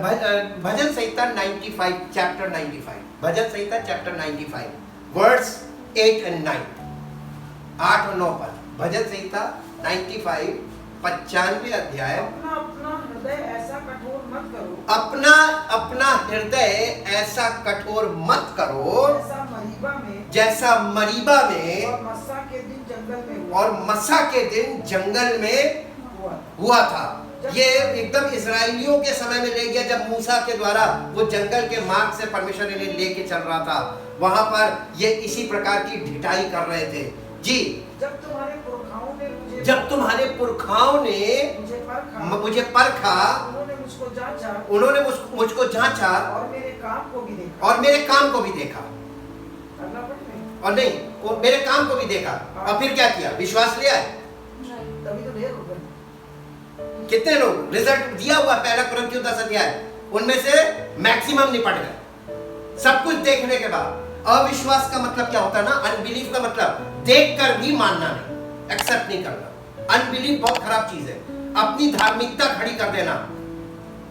भजन संहिता 95 चैप्टर 95, भजन संहिता चैप्टर 95 वर्ड्स 8 और 9, 8 और 9 पर। भजन संहिता 95 95 अध्याय। अपना अपना हृदय ऐसा कठोर मत करो, अपना अपना हृदय ऐसा कठोर मत करो, जैसा मरीबा में और मस्सा के दिन जंगल में हुआ था। ये एकदम इजराइलियों के समय में ले गया, जब मूसा के द्वारा वो जंगल के मार्ग से परमेश्वर इन्हें लेके चल रहा था। वहां पर ये इसी प्रकार की ढिठाई कर रहे थे जी। जब तुम्हारे पुरखाओं ने मुझे परखा, उन्होंने मुझको जांचा और मेरे काम को भी देखा। और नहीं, वो मेरे काम को भी देखा। और फिर क्या किया? विश्वास लिया है। तभी तो ढेर हो गए। कितने लोग? रिजल्ट दिया हुआ पहला कुरिन्थियों 10 अध्याय, उनमें से मैक्सिमम निपट गए। सब कुछ देखने के बाद। अविश्वास का मतलब क्या होता है ना? अनबिलीफ का मतलब देखकर भी मानना नहीं, एक्सेप्ट नहीं करना। अनबिलीफ बहुत खराब चीज है। अपनी धार्मिकता खड़ी कर देना,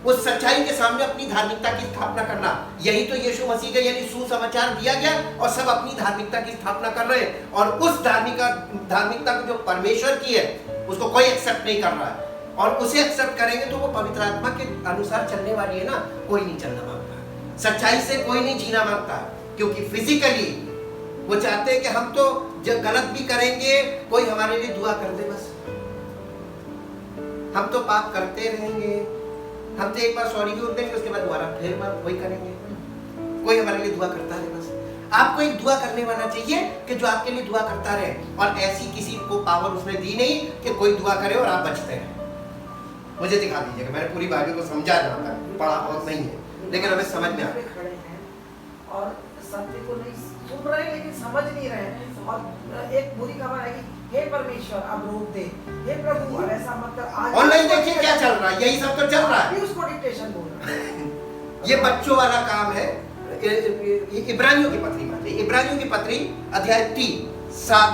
उस सच्चाई के सामने अपनी धार्मिकता की स्थापना करना। यही तो यीशु मसीह का यानी सुसमाचार दिया गया, और सब अपनी धार्मिकता की स्थापना कर रहे हैं। और उस धार्मिकता को जो परमेश्वर की है, उसको कोई एक्सेप्ट नहीं कर रहा है। और उसे एक्सेप्ट करेंगे तो वो पवित्र आत्मा के अनुसार चलने वाली है ना। कोई नहीं चलना मांगता, सच्चाई से कोई नहीं जीना मांगता, क्योंकि फिजिकली वो चाहते हैं कि हम तो जब गलत भी करेंगे, कोई हमारे लिए दुआ कर दे, बस हम तो पाप करते रहेंगे, हम तो एक बार सॉरी भी बोल देंगे, उसके बाद दोबारा फिर वही करेंगे। कोई हमारे लिए दुआ करता रहे, बस आपको एक दुआ करने वाला चाहिए कि जो आपके लिए दुआ करता रहे। और ऐसी किसी को पावर उसने दी नहीं कि कोई दुआ करे और आप बचते हैं। मुझे दिखा दीजिएगा, मैंने पूरी बाइबल को समझा, जहाँ तक पढ़ा बहुत नहीं है, लेकिन हमें समझ में आ रहा है। खड़े हैं और सत्य को नहीं सुन रहे, लेकिन समझ नहीं रहे। और एक बुरी खबर है कि हे परमेश्वर अब रोक दे, हे प्रभु अब ऐसा मत कर। आज ऑनलाइन देखिए क्या चल रहा है, यही सब तो चल रहा है। उसको डिक्टेशन बोल रहा है। ये बच्चों वाला काम है। इब्रानियों की पत्री में, इब्रानियों की पत्री अध्याय 3 7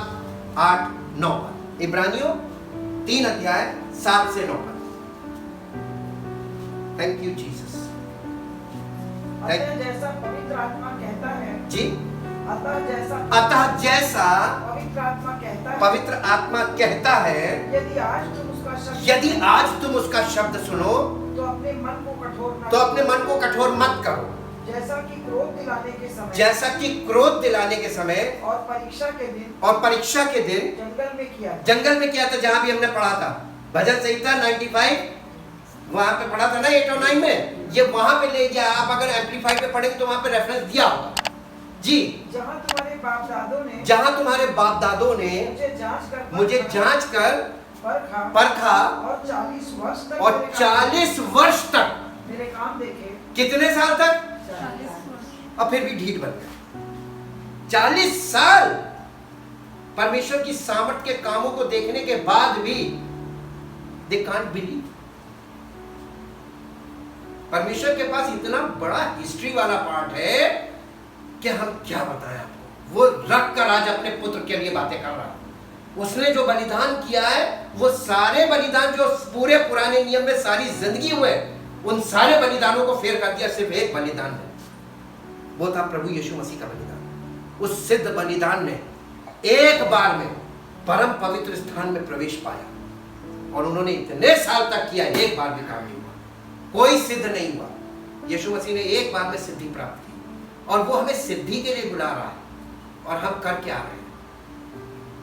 8 9 पर। इब्रानियों 3 अध्याय 7 से 9 पर। Thank you Jesus. जैसा पवित्र आत्मा कहता है जी, अतः जैसा पवित्र आत्मा कहता है, यदि आज तुम उसका शब्द सुनो तो अपने मन को कठोर मत करो, जैसा कि क्रोध दिलाने के समय और परीक्षा के दिन जंगल में किया था। जहां भी हमने पढ़ा था भजन संहिता 95 वहां पे पढ़ा था ना 8 और 9 में, ये वहां पे ले गया। आप अगर एम्पलीफाइड पे पढ़ेंगे तो वहां पे रेफरेंस दिया होगा जी। जहां तुम्हारे बाप दादों ने मुझे जांच कर परखा और 40 वर्ष तक मेरे काम देखे। कितने साल तक? 40। और फिर भी ढीठ बन गए। 40 साल परमेश्वर की सामर्थ के कामों को देखने के बाद भी दे कांट बिलीव। परमेश्वर के पास इतना बड़ा हिस्ट्री वाला पार्ट है कि हम क्या बताएं आपको। वो रख कर आज अपने पुत्र के लिए बातें कर रहा है। उसने जो बलिदान किया है, वो सारे बलिदान जो पूरे पुराने नियम में सारी जिंदगी हुए, उन सारे बलिदानों को फेर कर दिया। सिर्फ एक बलिदान है, वो था प्रभु यीशु मसीह का बलिदान। उस सिद्ध बलिदान ने एक बार में परम पवित्र स्थान में प्रवेश पाया, और उन्होंने इतने साल तक किया, एक बार भी काम नहीं हुआ। कोई सिद्ध नहीं हुआ। यीशु मसीह ने एक बार में सिद्धि प्राप्त की और वो हमें सिद्धि के लिए बुला रहा है। और हम कर क्या रहे हैं?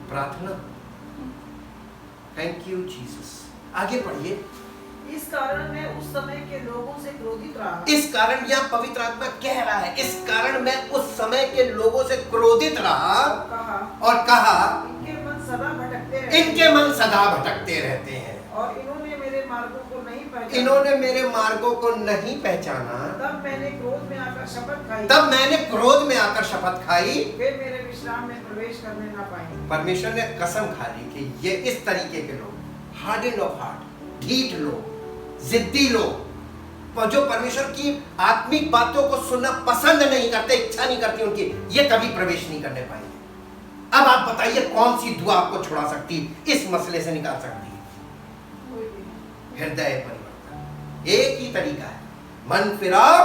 प्रार्थना। Thank you Jesus. आगे पढ़िए। इस कारण मैं उस समय के लोगों से क्रोधित रहा। इस कारण यह पवित्र आत्मा कह रहा है, इस कारण मैं उस समय के लोगों से क्रोधित रहा और कहा इनके मन सदा भटकते रहते हैं और इन्होंने मेरे मार्गों को नहीं पहचाना। तब मैंने क्रोध में आकर शपथ खाई वे मेरे विश्राम में प्रवेश करने ना पाएंगे। परमेश्वर ने कसम खा ली कि ये इस तरीके के लोग, हार्डेंड ऑफ हार्ट, ढीठ लोग, जिद्दी लोग, जो परमेश्वर की आत्मिक बातों को सुनना पसंद नहीं करते, इच्छा नहीं करती उनकी, ये कभी प्रवेश नहीं करने पाएंगे। अब आप बताइए कौन सी दुआ आपको छुड़ा सकती, इस मसले से निकाल सकती है? हृदय परिवर्तन। एक ही तरीका है, मन फिराओ,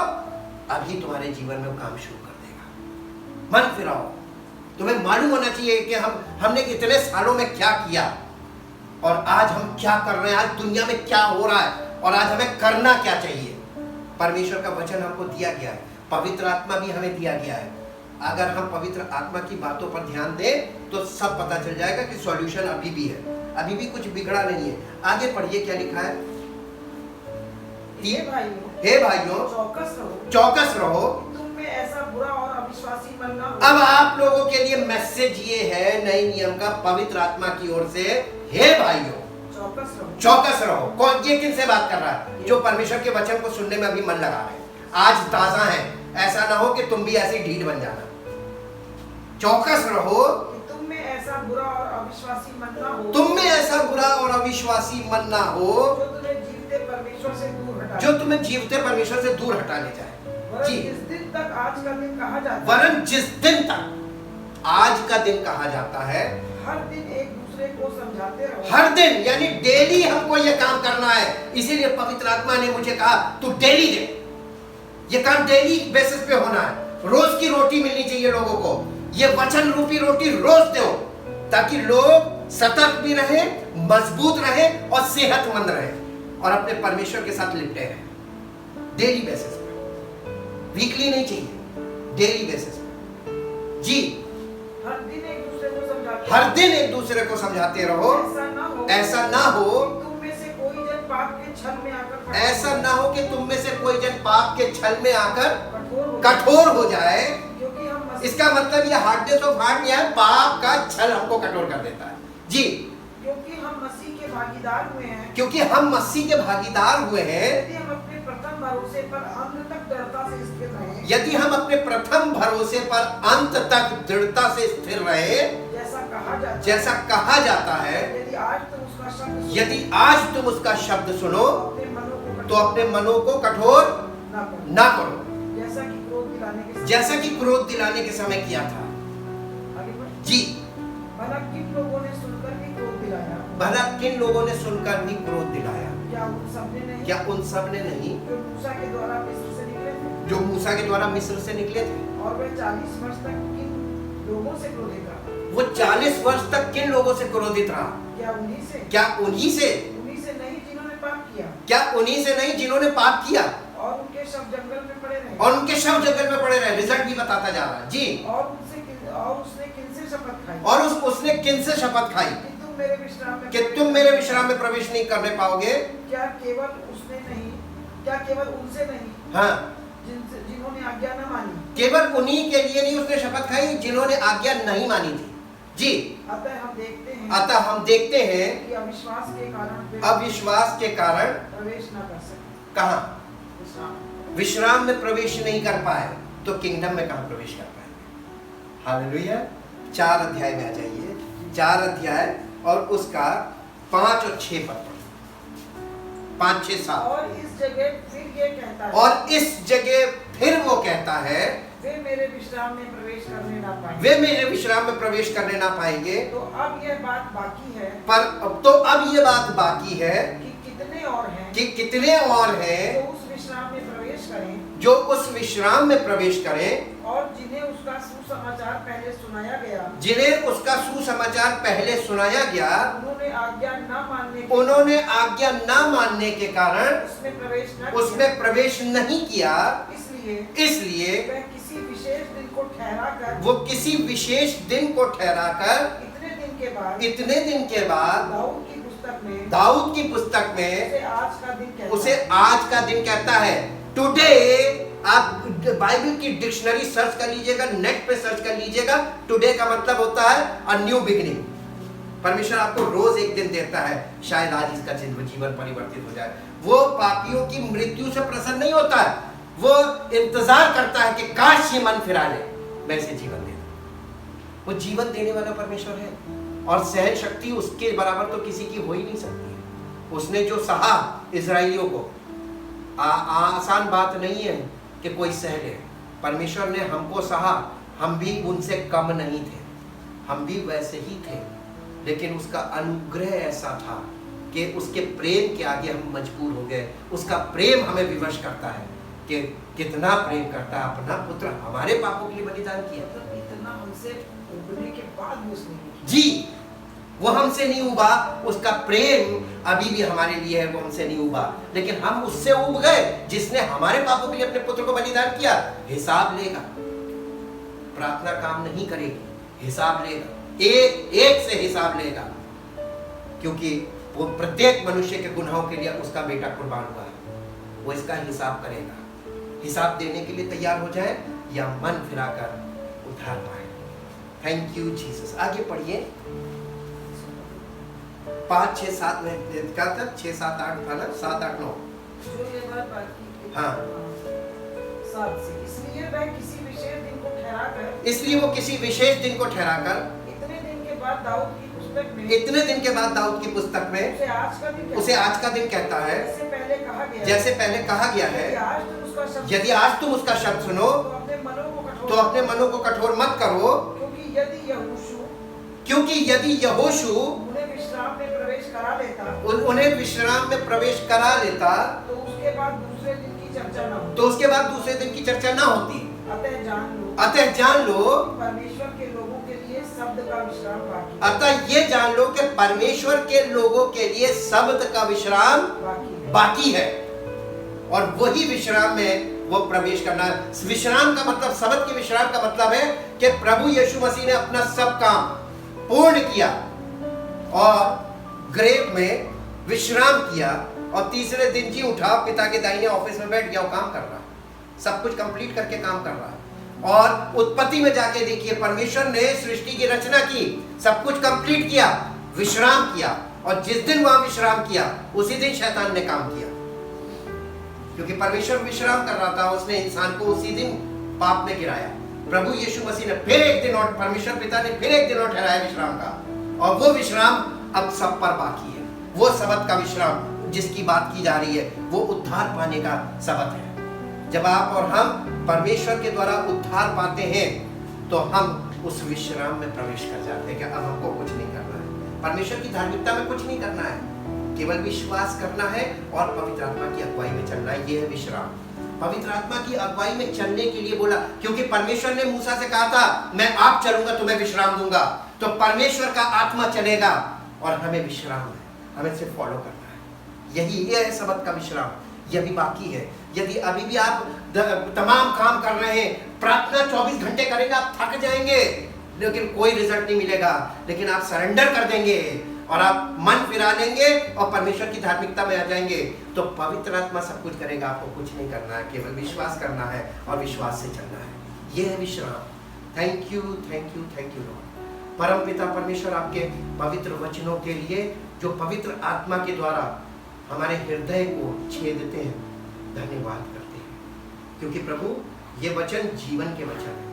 अभी तुम्हारे जीवन में वो काम शुरू कर देगा। मन फिराओ। तुम्हें मालूम होना चाहिए कि हमने इतने सालों में क्या किया और आज हम क्या कर रहे हैं, आज दुनिया में क्या हो रहा है और आज हमें करना क्या चाहिए। परमेश्वर का वचन हमको दिया गया है, पवित्र आत्मा भी हमें दिया गया है। अगर हम पवित्र आत्मा की बातों पर ध्यान दें तो सब पता चल जाएगा कि सॉल्यूशन अभी भी है, अभी भी कुछ बिगड़ा नहीं है। आगे पढ़िए क्या लिखा है। हे भाइयों चौकस रहो, तुम में ऐसा बुरा और अविश्वासी मन न हो। अब आप लोगों के लिए मैसेज ये है नए नियम का, पवित्र आत्मा की ओर से, हे भाइयों चौकस रहो। कौन, ये किन से बात कर रहा है? जो परमेश्वर के वचन को सुनने में अभी मन लगा रहे हैं, आज ताजा है। ऐसा ना हो कि तुम भी ऐसे ढीठ बन जाना। चौकस रहो, तुम में ऐसा बुरा और अविश्वासी मन ना हो, तुम में ऐसा बुरा और अविश्वासी मन ना हो जो तुम्हें जीवते परमेश्वर से दूर हटा ले जाए। जी, जिस दिन तक आज का दिन कहा जाता है, वरन जिस दिन तक आज का दिन कहा जाता है, हर दिन एक दूसरे को समझाते रहो। हर दिन यानी डेली हमको ये काम करना है। इसीलिए पवित्र आत्मा ने मुझे कहा तू डेली दे, ये काम डेली बेसिस पे होना है। रोज की रोटी मिलनी चाहिए लोगों को, ये वचन रूपी रोटी रोज दो, ताकि लोग सतर्क भी रहे, मजबूत रहे और सेहतमंद रहे और अपने परमेश्वर के साथ लिपटे रहे। डेली बेसिस पे, वीकली नहीं चाहिए, डेली बेसिस पे। जी, हर दिन एक दूसरे को समझाते रहो। ऐसा ना हो तुम में से कोई जन पाप के छल में आकर कठोर हो जाए। इसका मतलब ये हार्डनेस ऑफ हार्ट नहीं है, पाप का छल हमको कठोर कर देता है। जी, क्योंकि हम मसीह के भागीदार हुए हैं। यदि हम अपने प्रथम भरोसे पर अंत तक दृढ़ता से स्थिर रहे, जैसा कहा जाता है, यदि आज तुम उसका शब्द सुनो तो अपने मनों को कठोर ना करो, जैसा कि क्रोध दिलाने के समय किया था। जी, भला किन लोगों ने सुनकर भी क्रोध दिलाया? क्या उन सब ने नहीं जो मूसा के द्वारा मिस्र से निकले थे? और वे 40 वर्ष तक किन लोगों से क्रोधित रहा? वो 40 वर्ष तक किन लोगों से क्रोधित रहा? क्या उन्हीं से नहीं जिन्होंने पाप किया और उनके शव जंगल में पड़े रहे। रिजल्ट भी बताता जा रहा है। जी, और उसने किनसे शपथ खाई कि तुम मेरे विश्राम में प्रवेश नहीं करने पाओगे? क्या केवल उनसे नहीं, हाँ, जिन्होंने आज्ञा न मानी। केवल उन्हीं के लिए नहीं उसने शपथ खाई जिन्होंने आज्ञा नहीं मानी थी। जी, अतः हम देखते हैं कि अविश्वास के कारण प्रवेश न कर सके। कहाँ? विश्राम में प्रवेश नहीं कर पाए तो किंगडम में कहाँ प्रवेश कर पाएंगे? हालेलुया। 4 अध्याय में आ जाइए, 4 अध्याय और उसका 5 और 6 पद, 5, 6, 7। और इस जगह फिर वो कहता है वे मेरे विश्राम में प्रवेश करने ना पाएंगे। तो अब ये बात बाकी है कि कितने और हैं जो उस विश्राम में प्रवेश करें और जिन्हें उसका सुसमाचार पहले सुनाया गया, जिन्हें उसका सुसमाचार पहले सुनाया गया, उन्होंने आज्ञा न मानने के कारण उसमें प्रवेश नहीं किया। इसलिए वह किसी विशेष दिन को ठहराकर इतने दिन के बाद दाऊद की पुस्तक में उसे आज का दिन कहता है। टुडे, आप बाइबल की डिक्शनरी सर्च कर लीजिएगा, नेट पे सर्च कर लीजिएगा, टुडे का मतलब होता है अ न्यू बिगिनिंग। परमेश्वर आपको रोज एक दिन देता है, शायद आज इसका जीवन परिवर्तित हो जाए। वो पापियों की मृत्यु से प्रसन्न नहीं होता है, वो इंतजार करता है कि काश ये मन फिरा ले, मैं इसे जीवन दे दूं। वो जीवन देने वाला परमेश्वर है और सहन शक्ति उसके बराबर तो किसी की हो ही नहीं सकती है। उसने जो सहा इजराइलियों को, आसान बात नहीं है कि कोई सह ले। परमेश्वर ने हमको सहा, हम भी उनसे कम नहीं थे, हम भी वैसे ही थे, लेकिन उसका अनुग्रह ऐसा था कि उसके प्रेम के आगे हम मजबूर हो गए। उसका प्रेम हमें विवश करता है कि कितना प्रेम करता है, अपना पुत्र हमारे पापों के लिए बलिदान किया। इतना हमसे उबरने के बाद भी उसने जी, वो हमसे नहीं उबा, उसका प्रेम अभी भी हमारे लिए है, वो हमसे नहीं उबा, लेकिन हम उससे उब गए जिसने हमारे पापों के लिए अपने पुत्र को बलिदान किया। हिसाब लेगा, प्रार्थना काम नहीं करेगी, हिसाब लेगा, एक से हिसाब लेगा, क्योंकि वो प्रत्येक मनुष्य के गुनाहों के लिए उसका बेटा कुर्बान हुआ है। वो इसका हिसाब करेगा। हिसाब देने के लिए तैयार हो जाए या मन फिराकर उद्धार पाए। Thank you Jesus. आगे पढ़िए। 5, 6, 7 में क्या था? 6, 7, 8 था ना? 7, 8, 9। हाँ। इसलिए वो किसी विशेष दिन को ठहराकर इतने दिन के बाद दाऊद की पुस्तक में उसे आज का दिन कहता है। जैसे पहले कहा गया है, यदि आज तुम उसका शब्द सुनो तो अपने मनों को कठोर मत करो, क्योंकि यदि यहोशू उन्हें विश्राम में प्रवेश करा लेता तो उसके बाद दूसरे दिन की चर्चा न होती। अतः जान लो परमेश्वर के लोगों के लिए शब्द का विश्राम बाकी। अतः ये जान लो कि परमेश्वर के लोगों के लिए शब्द का विश्राम बाकी है, और वही विश्राम में वो प्रवेश करना है। विश्राम का मतलब, शब्द के विश्राम का मतलब है कि प्रभु यीशु मसीह ने अपना सब काम पूर्ण किया और ग्रेव में विश्राम किया, और तीसरे दिन जी उठा, पिता के दाहिने ऑफिस में बैठ गया, वो काम कर रहा है, सब कुछ कंप्लीट करके काम कर रहा है। और उत्पत्ति में जाके देखिए, परमेश्वर ने सृष्टि की रचना की, सब कुछ कंप्लीट किया, विश्राम किया, और जिस दिन वहां विश्राम किया उसी दिन शैतान ने काम किया, क्योंकि परमेश्वर विश्राम कर रहा था, उसने इंसान को उसी दिन पाप में गिराया। प्रभु यीशु मसीह ने फिर एक दिन और, परमेश्वर पिता ने फिर एक दिन और ठहराया विश्राम का, और वो विश्राम अब सब पर बाकी है। वो सबत का विश्राम जिसकी बात की जा रही है, वो उद्धार पाने का सबत है। जब आप और हम परमेश्वर के द्वारा उद्धार पाते हैं तो हम उस विश्राम में प्रवेश कर जाते हैं कि अब हमको कुछ नहीं करना है, परमेश्वर की धार्मिकता में कुछ नहीं करना है, केवल विश्वास करना है और पवित्र आत्मा की अगुवाई में चलना है। ये है विश्राम। पवित्र आत्मा की अगुवाई में चलने के लिए बोला, क्योंकि परमेश्वर ने मूसा से कहा था, मैं आप चलूंगा तुम्हें विश्राम दूंगा। तो परमेश्वर का आत्मा चलेगा और हमें विश्राम है, हमें सिर्फ फॉलो करना है। यही ये है सबत का विश्राम। यह भी बाकी है। यदि अभी भी आप तमाम काम कर रहे हैं, प्रार्थना 24 घंटे करेंगे, आप थक जाएंगे, लेकिन कोई रिजल्ट नहीं मिलेगा। लेकिन आप सरेंडर कर देंगे और आप मन फिरा लेंगे और परमेश्वर की धार्मिकता में आ जाएंगे, तो पवित्र आत्मा सब कुछ करेगा। आपको कुछ नहीं करना है, केवल विश्वास करना है और विश्वास से चलना है। यह है विश्राम। Thank you, thank you, thank you Lord. परम पिता परमेश्वर, आपके पवित्र वचनों के लिए जो पवित्र आत्मा के द्वारा हमारे हृदय को छेदते हैं, धन्यवाद करते हैं, क्योंकि प्रभु ये वचन जीवन के वचन है।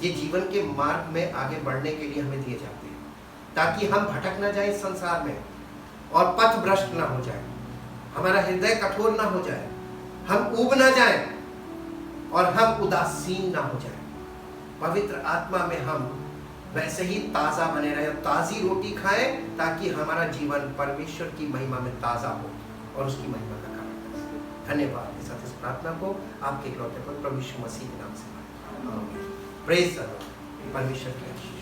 ये जीवन के मार्ग में आगे बढ़ने के लिए हमें दिए जाते हैं, ताकि हम भटक ना जाए संसार में और पथ भ्रष्ट ना हो जाए, हमारा हृदय कठोर ना हो जाए, हम ऊब ना जाए और हम उदासीन ना हो जाए। पवित्र आत्मा में हम वैसे ही ताज़ा बने रहे, ताज़ी रोटी खाएं, ताकि हमारा जीवन परमेश्वर की महिमा में ताज़ा हो और उसकी महिमा का कारण बने। धन्यवाद। इस प्रार्थना को आपके इकलौते पुत्र प्रभु यीशु मसीह के नाम से आमीन। Praise the Lord. परमेश्वर की आशीष।